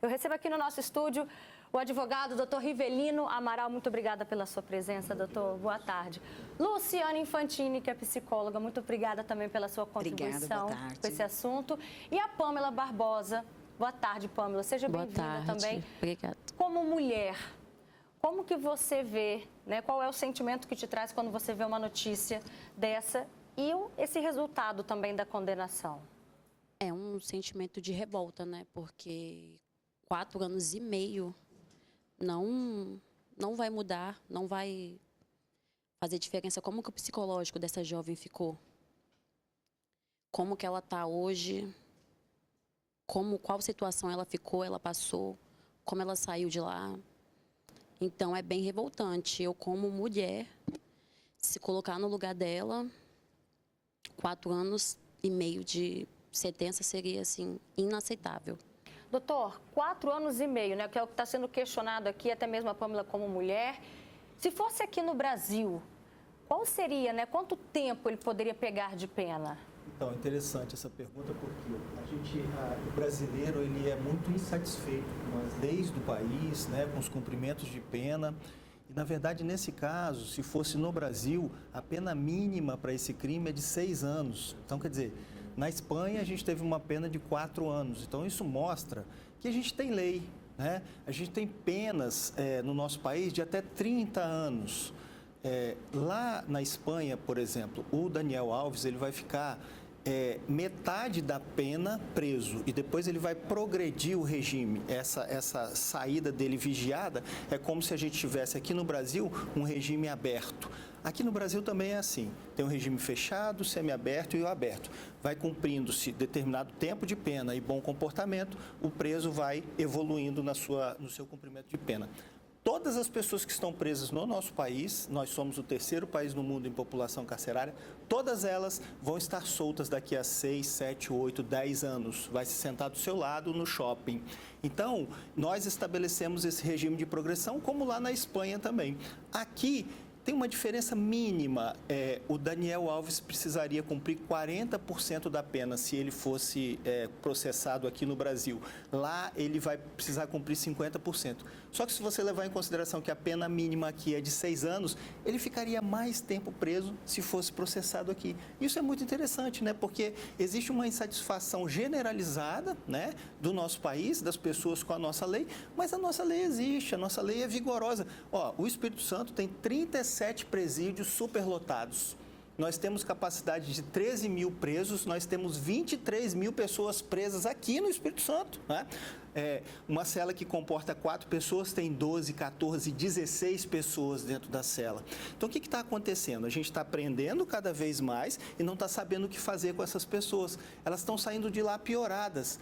Eu recebo aqui no nosso estúdio o advogado Dr. Rivelino Amaral. Muito obrigada pela sua presença, doutor. Boa tarde. Luciane Infantini, que é psicóloga, muito obrigada também pela sua contribuição com esse assunto. E a Pamela Barbosa. Boa tarde, Pamela. Seja bem-vinda também. Obrigada. Como mulher, como que você vê, né? Qual é o sentimento que te traz quando você vê uma notícia dessa e esse resultado também da condenação? É um sentimento de revolta, né? Porque 4 anos e meio não vai mudar, não vai fazer diferença. Como que o psicológico dessa jovem ficou? Como que ela está hoje? Qual situação ela ficou, ela passou? Como ela saiu de lá? Então, é bem revoltante. Eu, como mulher, se colocar no lugar dela, 4 anos e meio de sentença seria, assim, inaceitável. Doutor, 4 anos e meio, né, que é o que está sendo questionado aqui, até mesmo a Pamela como mulher. Se fosse aqui no Brasil, qual seria, né, quanto tempo ele poderia pegar de pena? Então, interessante essa pergunta, porque o brasileiro ele é muito insatisfeito com as leis do país, né, com os cumprimentos de pena. E, na verdade, nesse caso, se fosse no Brasil, a pena mínima para esse crime é de 6 anos. Então, quer dizer, na Espanha a gente teve uma pena de 4 anos. Então, isso mostra que a gente tem lei, né? A gente tem penas no nosso país de até 30 anos. Lá na Espanha, por exemplo, o Daniel Alves ele vai ficar metade da pena preso e depois ele vai progredir o regime. Essa saída dele vigiada é como se a gente tivesse aqui no Brasil um regime aberto. Aqui no Brasil também é assim, tem um regime fechado, semiaberto e o aberto. Vai cumprindo-se determinado tempo de pena e bom comportamento, o preso vai evoluindo no seu cumprimento de pena. Todas as pessoas que estão presas no nosso país, nós somos o 3º país no mundo em população carcerária, todas elas vão estar soltas daqui a 6, 7, 8, 10 anos. Vai se sentar do seu lado no shopping. Então, nós estabelecemos esse regime de progressão, como lá na Espanha também. Aqui, tem uma diferença mínima. O Daniel Alves precisaria cumprir 40% da pena se ele fosse processado aqui no Brasil. Lá ele vai precisar cumprir 50%. Só que se você levar em consideração que a pena mínima aqui é de 6 anos, ele ficaria mais tempo preso se fosse processado aqui. Isso é muito interessante, né? Porque existe uma insatisfação generalizada, né, do nosso país, das pessoas com a nossa lei, mas a nossa lei existe, a nossa lei é vigorosa. O Espírito Santo tem 37 presídios superlotados. Nós temos capacidade de 13 mil presos, nós temos 23 mil pessoas presas aqui no Espírito Santo, né? Uma cela que comporta 4 pessoas tem 12, 14, 16 pessoas dentro da cela. Então, o que está acontecendo? A gente está aprendendo cada vez mais e não está sabendo o que fazer com essas pessoas. Elas estão saindo de lá pioradas.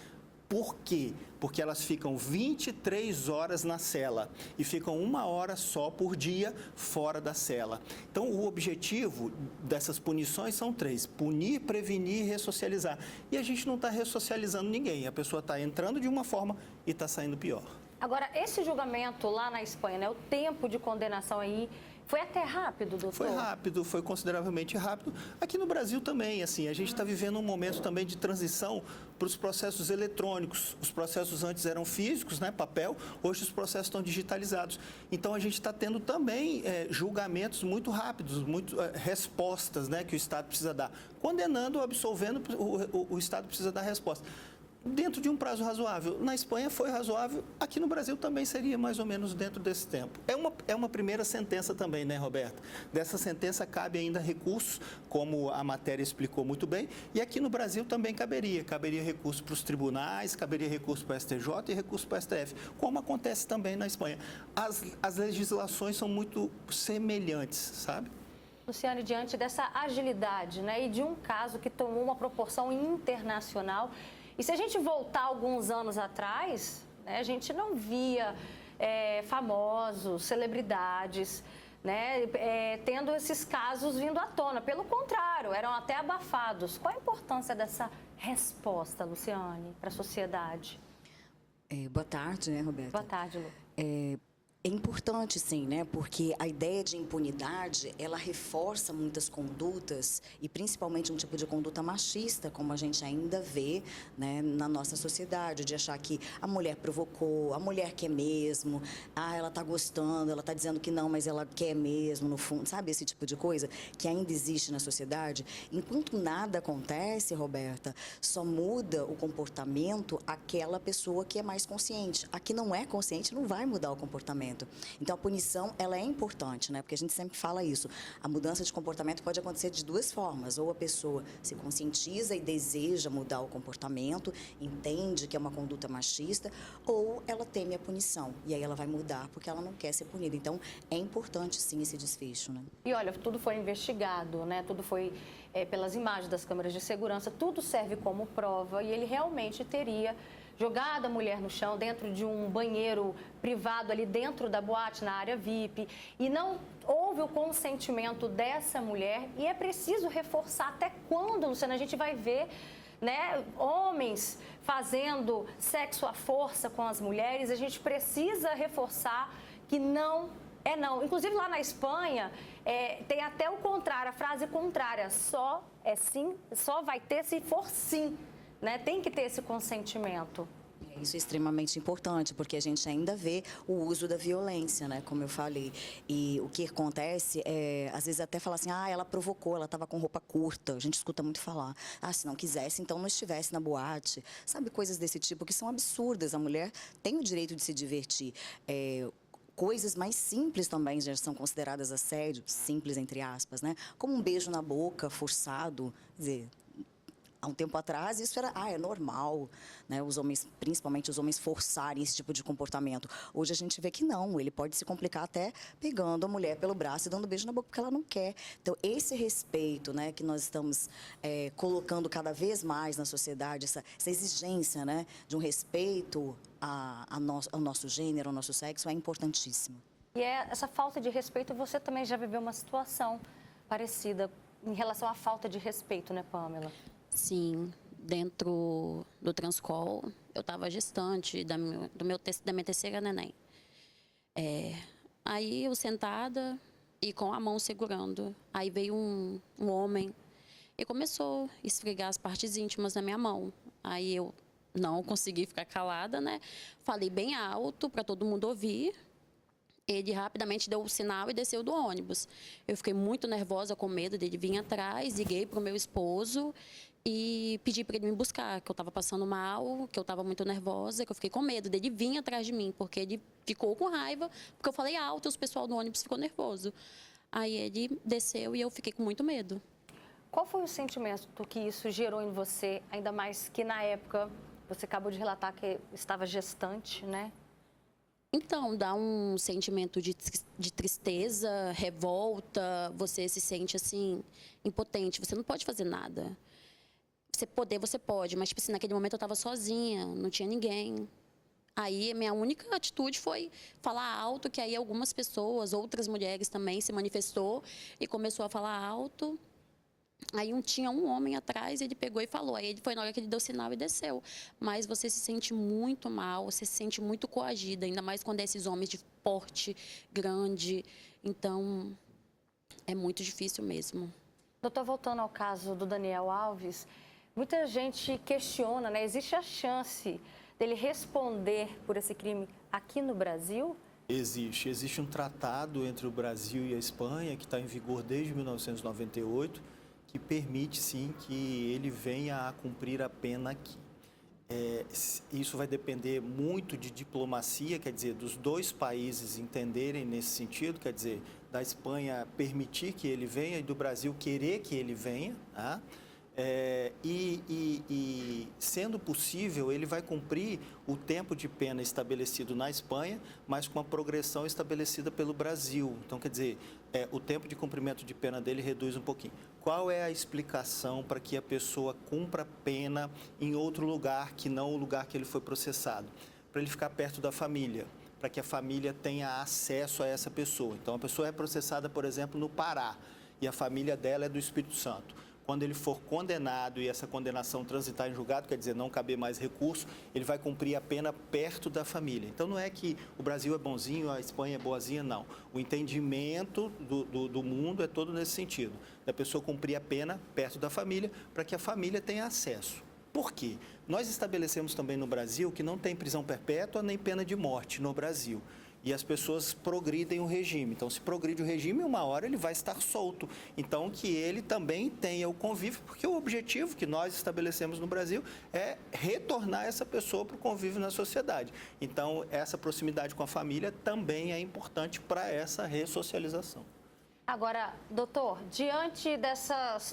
Por quê? Porque elas ficam 23 horas na cela e ficam 1 hora só por dia fora da cela. Então, o objetivo dessas punições são 3: punir, prevenir e ressocializar. E a gente não está ressocializando ninguém. A pessoa está entrando de uma forma e está saindo pior. Agora, esse julgamento lá na Espanha, né, o tempo de condenação aí, foi até rápido, doutor? Foi rápido, foi consideravelmente rápido. Aqui no Brasil também, assim, a gente está vivendo um momento também de transição para os processos eletrônicos. Os processos antes eram físicos, né, papel, hoje os processos estão digitalizados. Então, a gente está tendo também julgamentos muito rápidos, respostas, né, que o Estado precisa dar. Condenando ou absolvendo, o Estado precisa dar resposta. Dentro de um prazo razoável. Na Espanha foi razoável, aqui no Brasil também seria mais ou menos dentro desse tempo. É uma primeira sentença também, né, Roberta? Dessa sentença cabe ainda recursos, como a matéria explicou muito bem, e aqui no Brasil também caberia recurso para os tribunais, caberia recurso para o STJ e recurso para o STF, como acontece também na Espanha. As legislações são muito semelhantes, sabe? Luciane, diante dessa agilidade, né, e de um caso que tomou uma proporção internacional, e se a gente voltar alguns anos atrás, né, a gente não via famosos, celebridades, né, tendo esses casos vindo à tona. Pelo contrário, eram até abafados. Qual a importância dessa resposta, Luciane, para a sociedade? Boa tarde, né, Roberta? Boa tarde, Lu. É importante, sim, né? Porque a ideia de impunidade, ela reforça muitas condutas, e principalmente um tipo de conduta machista, como a gente ainda vê, né, na nossa sociedade, de achar que a mulher provocou, a mulher quer mesmo, ela está gostando, ela está dizendo que não, mas ela quer mesmo, no fundo, sabe? Esse tipo de coisa que ainda existe na sociedade. Enquanto nada acontece, Roberta, só muda o comportamento aquela pessoa que é mais consciente. A que não é consciente não vai mudar o comportamento. Então, a punição, ela é importante, né? Porque a gente sempre fala isso. A mudança de comportamento pode acontecer de duas formas. Ou a pessoa se conscientiza e deseja mudar o comportamento, entende que é uma conduta machista, ou ela teme a punição. E aí ela vai mudar porque ela não quer ser punida. Então, é importante, sim, esse desfecho, né? E olha, tudo foi investigado, né? Tudo foi pelas imagens das câmeras de segurança, tudo serve como prova e ele realmente teria jogado a mulher no chão dentro de um banheiro privado ali dentro da boate, na área VIP, e não houve o consentimento dessa mulher. E é preciso reforçar até quando, Luciana, a gente vai ver, né, homens fazendo sexo à força com as mulheres. A gente precisa reforçar que não é não. Inclusive lá na Espanha tem até o contrário, a frase contrária, só é sim, só vai ter se for sim. Né? Tem que ter esse consentimento. Isso é extremamente importante, porque a gente ainda vê o uso da violência, né? Como eu falei. E o que acontece é, às vezes até falar assim, ela provocou, ela estava com roupa curta. A gente escuta muito falar. Se não quisesse, então não estivesse na boate. Sabe, coisas desse tipo que são absurdas. A mulher tem o direito de se divertir. Coisas mais simples também já são consideradas assédio, simples entre aspas, né? Como um beijo na boca, forçado, quer dizer... Há um tempo atrás, isso era, é normal, né? Os homens, principalmente os homens, forçarem esse tipo de comportamento. Hoje a gente vê que não, ele pode se complicar até pegando a mulher pelo braço e dando beijo na boca porque ela não quer. Então, esse respeito, né, que nós estamos colocando cada vez mais na sociedade, essa exigência, né, de um respeito ao nosso gênero, ao nosso sexo, é importantíssimo. E essa falta de respeito, você também já viveu uma situação parecida em relação à falta de respeito, né, Pamela? Sim, dentro do Transcol, eu estava gestante da minha terceira neném. Aí eu sentada e com a mão segurando. Aí veio um homem e começou a esfregar as partes íntimas da minha mão. Aí eu não consegui ficar calada, né? Falei bem alto para todo mundo ouvir. Ele rapidamente deu o sinal e desceu do ônibus. Eu fiquei muito nervosa, com medo dele vir atrás, liguei para o meu esposo e pedi para ele me buscar, que eu estava passando mal, que eu estava muito nervosa, que eu fiquei com medo dele vir atrás de mim, porque ele ficou com raiva, porque eu falei alto e o pessoal do ônibus ficou nervoso. Aí ele desceu e eu fiquei com muito medo. Qual foi o sentimento que isso gerou em você, ainda mais que na época você acabou de relatar que estava gestante, né? Então, dá um sentimento de tristeza, revolta, você se sente, assim, impotente, você não pode fazer nada. Você pode, mas, tipo assim, naquele momento eu estava sozinha, não tinha ninguém. Aí, a minha única atitude foi falar alto, que aí algumas pessoas, outras mulheres também se manifestou e começou a falar alto. Aí tinha um homem atrás, ele pegou e falou. Aí foi na hora que ele deu sinal e desceu. Mas você se sente muito mal, você se sente muito coagida, ainda mais quando é esses homens de porte grande. Então, é muito difícil mesmo. Doutor, voltando ao caso do Daniel Alves, muita gente questiona, né? Existe a chance dele responder por esse crime aqui no Brasil? Existe um tratado entre o Brasil e a Espanha, que está em vigor desde 1998, que permite, sim, que ele venha a cumprir a pena aqui. Isso vai depender muito de diplomacia, quer dizer, dos dois países entenderem nesse sentido, quer dizer, da Espanha permitir que ele venha e do Brasil querer que ele venha, tá? Sendo possível, ele vai cumprir o tempo de pena estabelecido na Espanha, mas com a progressão estabelecida pelo Brasil. Então, quer dizer, o tempo de cumprimento de pena dele reduz um pouquinho. Qual é a explicação para que a pessoa cumpra a pena em outro lugar que não o lugar que ele foi processado? Para ele ficar perto da família, para que a família tenha acesso a essa pessoa. Então, a pessoa é processada, por exemplo, no Pará, e a família dela é do Espírito Santo. quando ele for condenado e essa condenação transitar em julgado, quer dizer, não caber mais recurso, ele vai cumprir a pena perto da família. Então, não é que o Brasil é bonzinho, a Espanha é boazinha, não. O entendimento do mundo é todo nesse sentido, da pessoa cumprir a pena perto da família, para que a família tenha acesso. Por quê? Nós estabelecemos também no Brasil que não tem prisão perpétua nem pena de morte no Brasil. E as pessoas progridem o regime. Então, se progride o regime, uma hora ele vai estar solto. Então, que ele também tenha o convívio, porque o objetivo que nós estabelecemos no Brasil é retornar essa pessoa para o convívio na sociedade. Então, essa proximidade com a família também é importante para essa ressocialização. Agora, doutor, diante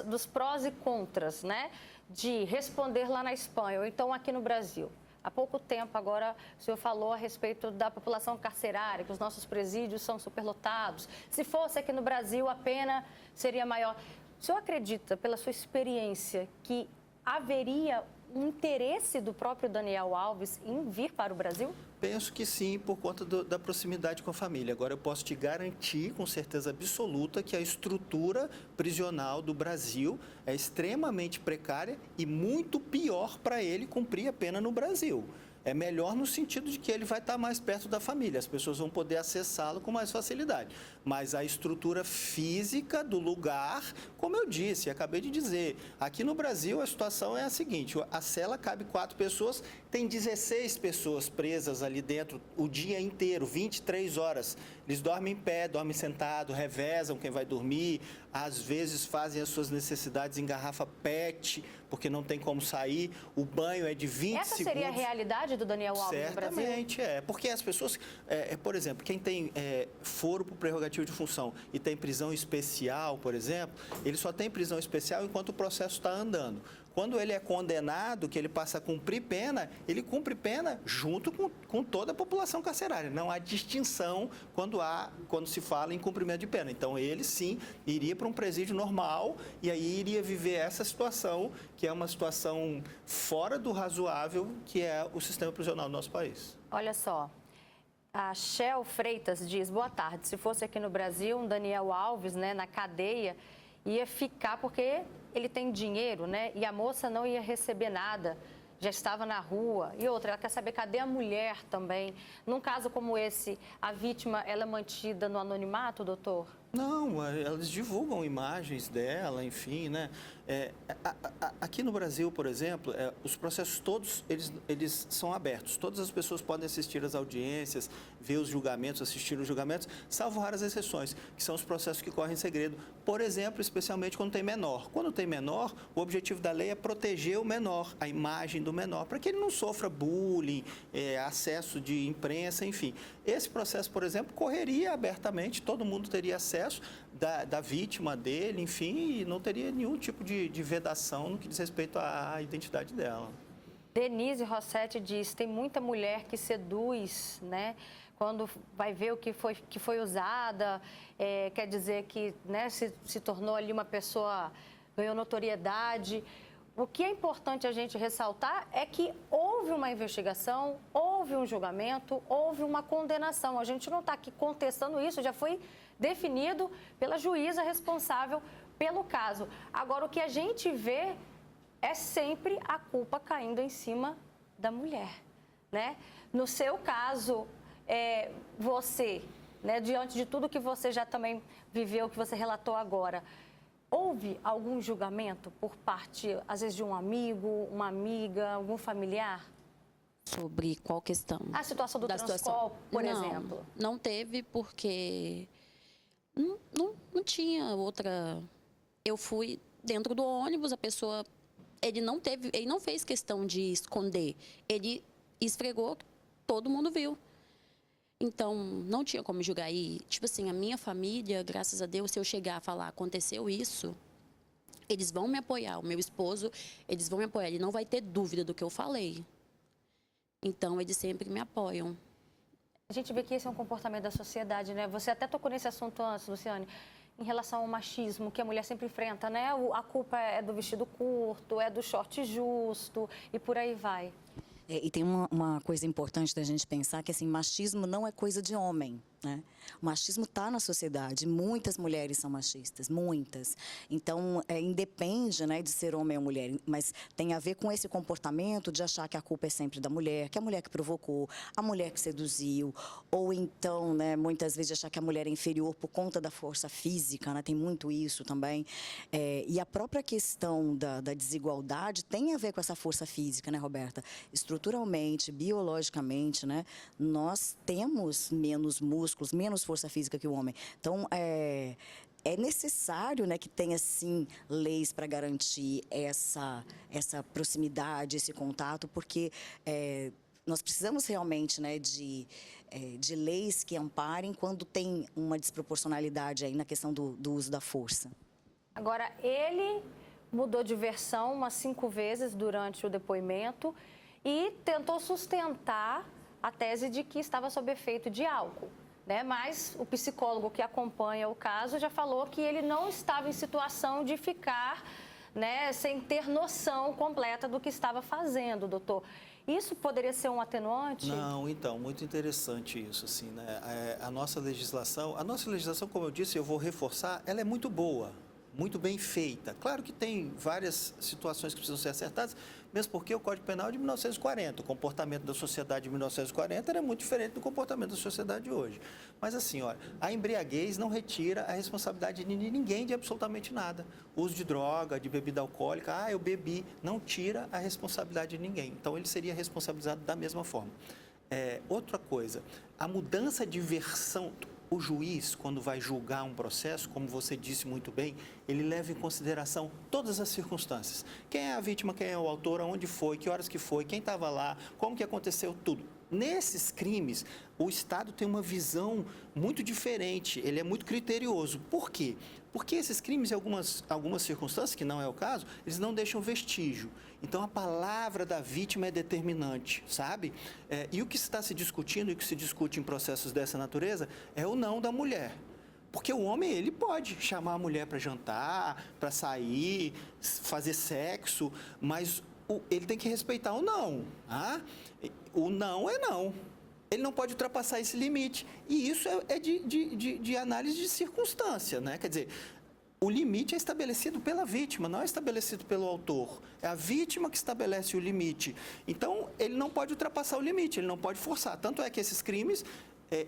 dos prós e contras, né, de responder lá na Espanha ou então aqui no Brasil, há pouco tempo agora o senhor falou a respeito da população carcerária, que os nossos presídios são superlotados. Se fosse aqui no Brasil, a pena seria maior. O senhor acredita, pela sua experiência, que haveria um interesse do próprio Daniel Alves em vir para o Brasil? Penso que sim, por conta da proximidade com a família. Agora, eu posso te garantir com certeza absoluta que a estrutura prisional do Brasil é extremamente precária e muito pior para ele cumprir a pena no Brasil. É melhor no sentido de que ele vai estar mais perto da família, as pessoas vão poder acessá-lo com mais facilidade. Mas a estrutura física do lugar, como eu disse, acabei de dizer, aqui no Brasil a situação é a seguinte, a cela cabe 4 pessoas, tem 16 pessoas presas ali dentro o dia inteiro, 23 horas. Eles dormem em pé, dormem sentado, revezam quem vai dormir, às vezes fazem as suas necessidades em garrafa PET, porque não tem como sair, o banho é de 20 segundos. Essa seria a realidade do Daniel Alves no Brasil? Certamente é, porque as pessoas, por exemplo, quem tem foro por prerrogativa de função e tem prisão especial, por exemplo, ele só tem prisão especial enquanto o processo está andando. Quando ele é condenado, que ele passa a cumprir pena, ele cumpre pena junto com toda a população carcerária. Não há distinção quando se fala em cumprimento de pena. Então, ele sim iria para um presídio normal e aí iria viver essa situação, que é uma situação fora do razoável, que é o sistema prisional do nosso país. Olha só, a Shell Freitas diz, boa tarde, se fosse aqui no Brasil, um Daniel Alves, né, na cadeia, ia ficar porque ele tem dinheiro, né? E a moça não ia receber nada, já estava na rua. E outra, ela quer saber cadê a mulher também. Num caso como esse, a vítima, ela é mantida no anonimato, doutor? Não, elas divulgam imagens dela, enfim, né? Aqui no Brasil, por exemplo, os processos todos, eles são abertos. Todas as pessoas podem assistir às audiências, ver os julgamentos, assistir os julgamentos, salvo raras exceções, que são os processos que correm em segredo. Por exemplo, especialmente quando tem menor. Quando tem menor, o objetivo da lei é proteger o menor, a imagem do menor, para que ele não sofra bullying, acesso de imprensa, enfim. Esse processo, por exemplo, correria abertamente, todo mundo teria acesso da vítima dele, enfim, e não teria nenhum tipo de vedação no que diz respeito à identidade dela. Denise Rossetti diz, tem muita mulher que seduz, né? Quando vai ver o que foi usada, quer dizer que, né, se tornou ali uma pessoa, ganhou notoriedade. O que é importante a gente ressaltar é que houve uma investigação, houve um julgamento, houve uma condenação. A gente não está aqui contestando isso, já foi definido pela juíza responsável pelo caso. Agora, o que a gente vê é sempre a culpa caindo em cima da mulher, né? No seu caso, você, né, diante de tudo que você já também viveu, que você relatou agora, houve algum julgamento por parte, às vezes, de um amigo, uma amiga, algum familiar? Sobre qual questão? A situação do Transcol, por exemplo. Não teve, porque não tinha outra. Eu fui dentro do ônibus, a pessoa. Ele não fez questão de esconder. Ele esfregou, todo mundo viu. Então, não tinha como julgar. E, tipo assim, a minha família, graças a Deus, se eu chegar a falar, aconteceu isso, eles vão me apoiar. O meu esposo, eles vão me apoiar. Ele não vai ter dúvida do que eu falei. Então, eles sempre me apoiam. A gente vê que esse é um comportamento da sociedade, né? Você até tocou nesse assunto antes, Luciane, em relação ao machismo que a mulher sempre enfrenta, né? A culpa é do vestido curto, é do short justo e por aí vai. E tem uma coisa importante da gente pensar que, assim, machismo não é coisa de homem. né? O machismo está na sociedade, muitas mulheres são machistas, muitas. Então, independe, né, de ser homem ou mulher, mas tem a ver com esse comportamento de achar que a culpa é sempre da mulher, que a mulher que provocou, a mulher que seduziu, ou então, né, muitas vezes achar que a mulher é inferior por conta da força física, né, tem muito isso também. E a própria questão da desigualdade tem a ver com essa força física, né, Roberta? Estruturalmente, biologicamente, né, nós temos menos músculos, menos força física que o homem. Então, é necessário, né, que tenha, sim, leis para garantir essa proximidade, esse contato, porque nós precisamos realmente, né, de leis que amparem quando tem uma desproporcionalidade aí na questão do uso da força. Agora, ele mudou de versão umas 5 vezes durante o depoimento e tentou sustentar a tese de que estava sob efeito de álcool, né? Mas o psicólogo que acompanha o caso já falou que ele não estava em situação de ficar, né, sem ter noção completa do que estava fazendo, doutor. Isso poderia ser um atenuante? Não, então, muito interessante isso, assim, né? A nossa legislação, como eu disse, eu vou reforçar, ela é muito boa, muito bem feita. Claro que tem várias situações que precisam ser acertadas, mesmo porque o Código Penal é de 1940, o comportamento da sociedade de 1940 era muito diferente do comportamento da sociedade de hoje. Mas assim, olha, a embriaguez não retira a responsabilidade de ninguém de absolutamente nada. O uso de droga, de bebida alcoólica, eu bebi, não tira a responsabilidade de ninguém. Então, ele seria responsabilizado da mesma forma. Outra coisa, a mudança de versão... O juiz, quando vai julgar um processo, como você disse muito bem, ele leva em consideração todas as circunstâncias. Quem é a vítima, quem é o autor, aonde foi, que horas que foi, quem estava lá, como que aconteceu, tudo. Nesses crimes, o Estado tem uma visão muito diferente, ele é muito criterioso. Por quê? Porque esses crimes, em algumas circunstâncias, que não é o caso, eles não deixam vestígio. Então, a palavra da vítima é determinante, sabe? E o que está se discutindo e o que se discute em processos dessa natureza é o não da mulher. Porque o homem, ele pode chamar a mulher para jantar, para sair, fazer sexo, mas ele tem que respeitar o não. Ah? O não é não. Ele não pode ultrapassar esse limite. E isso é de análise de circunstância, né? Quer dizer, o limite é estabelecido pela vítima, não é estabelecido pelo autor. É a vítima que estabelece o limite. Então, ele não pode ultrapassar o limite, ele não pode forçar. Tanto é que esses crimes...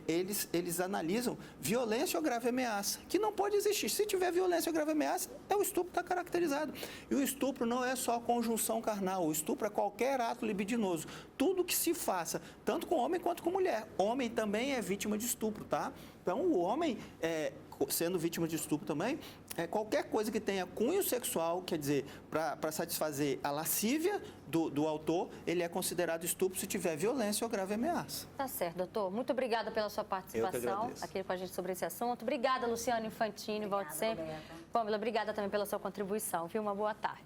Eles analisam violência ou grave ameaça, que não pode existir. Se tiver violência ou grave ameaça, o estupro está caracterizado. E o estupro não é só a conjunção carnal, o estupro é qualquer ato libidinoso. Tudo que se faça, tanto com homem quanto com mulher. Homem também é vítima de estupro, tá? Então, o homem, sendo vítima de estupro também, qualquer coisa que tenha cunho sexual, quer dizer, para satisfazer a lascívia do autor, ele é considerado estupro se tiver violência ou grave ameaça. Tá certo, doutor. Muito obrigada pela sua participação aqui com a gente sobre esse assunto. Obrigada, Luciana Infantini, volte sempre. Pamela, obrigada também pela sua contribuição. Viu? Uma boa tarde.